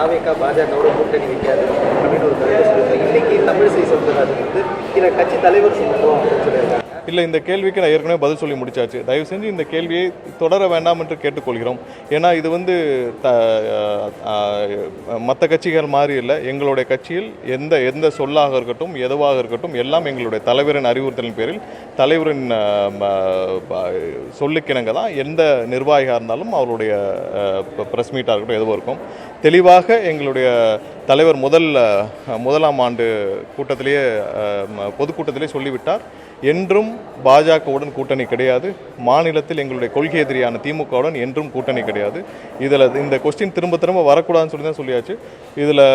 தாவேகா பாஜகவோட கூட்டணி வைக்காது அப்படின்னு ஒரு கருத்து சொல்லுங்க. இன்னைக்கு தமிழிசை சவுந்தரராஜன் வந்து இதை கட்சி தலைவர் சொல்லணும் அப்படின்னு சொல்லியிருக்காங்க. இல்லை, இந்த கேள்விக்கு நான் ஏற்கனவே பதில் சொல்லி முடிச்சாச்சு. தயவு செஞ்சு இந்த கேள்வியை தொடர வேண்டாம் என்று கேட்டுக்கொள்கிறோம். ஏன்னா இது வந்து மற்ற கட்சிகள் மாதிரி இல்லை. எங்களுடைய கட்சியில் எந்த சொல்லாக இருக்கட்டும், எதுவாக இருக்கட்டும், எல்லாம் எங்களுடைய தலைவரின் அறிவுறுத்தலின் பேரில் தலைவரின் சொல்லுக்கிணங்க தான் எந்த நிர்வாகியாக இருந்தாலும் அவருடைய ப்ரெஸ் மீட்டாக இருக்கட்டும் எதுவும் இருக்கும். தெளிவாக எங்களுடைய தலைவர் முதலாம் ஆண்டு கூட்டத்திலேயே பொதுக்கூட்டத்திலே சொல்லிவிட்டார், என்றும் பாஜகவுடன் கூட்டணி கிடையாது, மாநிலத்தில் எங்களுடைய கொள்கை எதிரியான திமுகவுடன் என்றும் கூட்டணி கிடையாது. இதில் இந்த கொஸ்டின் திரும்ப திரும்ப வரக்கூடாதுன்னு சொல்லி தான் சொல்லியாச்சு. இதில்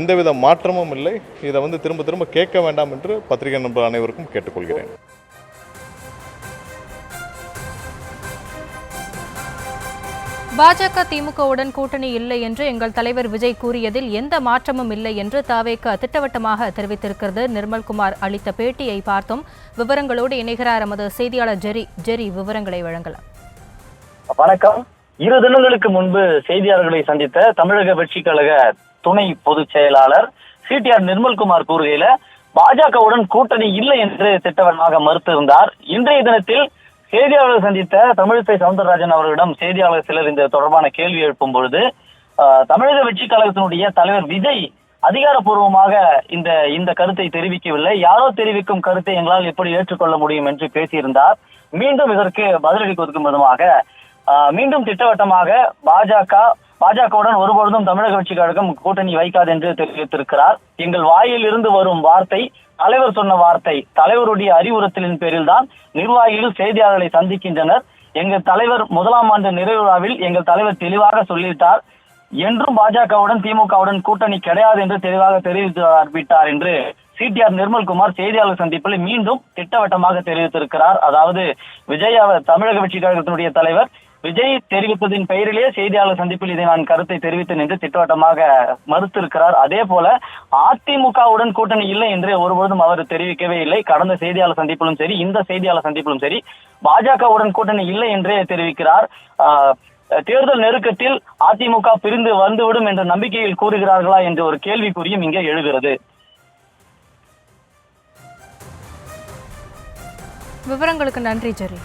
எந்தவித மாற்றமும் இல்லை. இதை வந்து திரும்ப திரும்ப கேட்க வேண்டாம் என்று பத்திரிகை நண்பர் அனைவருக்கும் கேட்டுக்கொள்கிறேன். பாஜக திமுகவுடன் கூட்டணி இல்லை என்று எங்கள் தலைவர் விஜய் கூறியதில் எந்த மாற்றமும் இல்லை என்று தாவேக திட்டவட்டமாக தெரிவித்திருக்கிறது. நிர்மல்குமார் அளித்த பேட்டியை பார்த்தோம். விவரங்களோடு இணைகிறார் நமது செய்தியாளர் ஜெரி. விவரங்களை வழங்கலாம். வணக்கம். 2 தினங்களுக்கு முன்பு செய்தியாளர்களை சந்தித்த தமிழக வெற்றி கழக துணை பொதுச் செயலாளர் CTR நிர்மல்குமார் கூறுகையில பாஜகவுடன் கூட்டணி இல்லை என்று திட்டவட்டமாக மறுத்திருந்தார். இன்றைய தினத்தில் செய்தியாளர்கள் சந்தித்த தமிழிசை சவுந்தரராஜன் அவர்களிடம் செய்தியாளர் சிலர் இந்த தொடர்பான கேள்வி எழுப்பும் பொழுது தமிழக வெற்றி கழகத்தினுடைய தலைவர் விஜய் அதிகாரப்பூர்வமாக இந்த கருத்தை தெரிவிக்கவில்லை, யாரோ தெரிவிக்கும் கருத்தை எங்களால் எப்படி ஏற்றுக்கொள்ள முடியும் என்று பேசியிருந்தார். மீண்டும் இதற்கு பதிலடி கொடுக்கும் விதமாக மீண்டும் திட்டவட்டமாக பாஜகவுடன் ஒருபொழுதும் தமிழக வெற்றி கழகம் கூட்டணி வைக்காது என்று தெரிவித்திருக்கிறார். எங்கள் வாயில் இருந்து வரும் வார்த்தை தலைவர் சொன்ன வார்த்தை, தலைவருடைய அறிவுறுத்தலின் பேரில் தான் நிர்வாகிகள் செய்தியாளர்களை சந்திக்கின்றனர். எங்கள் தலைவர் முதலாம் ஆண்டு நிறைவு விழாவில் எங்கள் தலைவர் தெளிவாக சொல்லிவிட்டார், என்றும் பாஜகவுடன் திமுகவுடன் கூட்டணி கிடையாது என்று தெளிவாக தெரிவித்தார் என்று CTR நிர்மல்குமார் செய்தியாளர் சந்திப்பில் மீண்டும் திட்டவட்டமாக தெரிவித்திருக்கிறார். அதாவது தமிழக வெற்றி கழகத்தினுடைய தலைவர் விஜய் தெரிவித்ததின் பெயரிலேயே செய்தியாளர் சந்திப்பில் இதை நான் கருத்தை தெரிவித்தேன் என்று திட்டவட்டமாக மறுத்திருக்கிறார். அதே போல அதிமுகவுடன் கூட்டணி இல்லை என்று ஒருபொழுதும் அவர் தெரிவிக்கவே இல்லை. கடந்த செய்தியாளர் சந்திப்பிலும் சரி, இந்த செய்தியாளர் சந்திப்பிலும் சரி, பாஜகவுடன் கூட்டணி இல்லை என்றே தெரிவிக்கிறார். தேர்தல் நெருக்கத்தில் அதிமுக பிரிந்து வந்துவிடும் என்ற நம்பிக்கையில் கூறுகிறார்களா என்ற ஒரு கேள்விக்குறியும் இங்கே எழுகிறது. விவரங்களுக்கு நன்றி ஜெரி.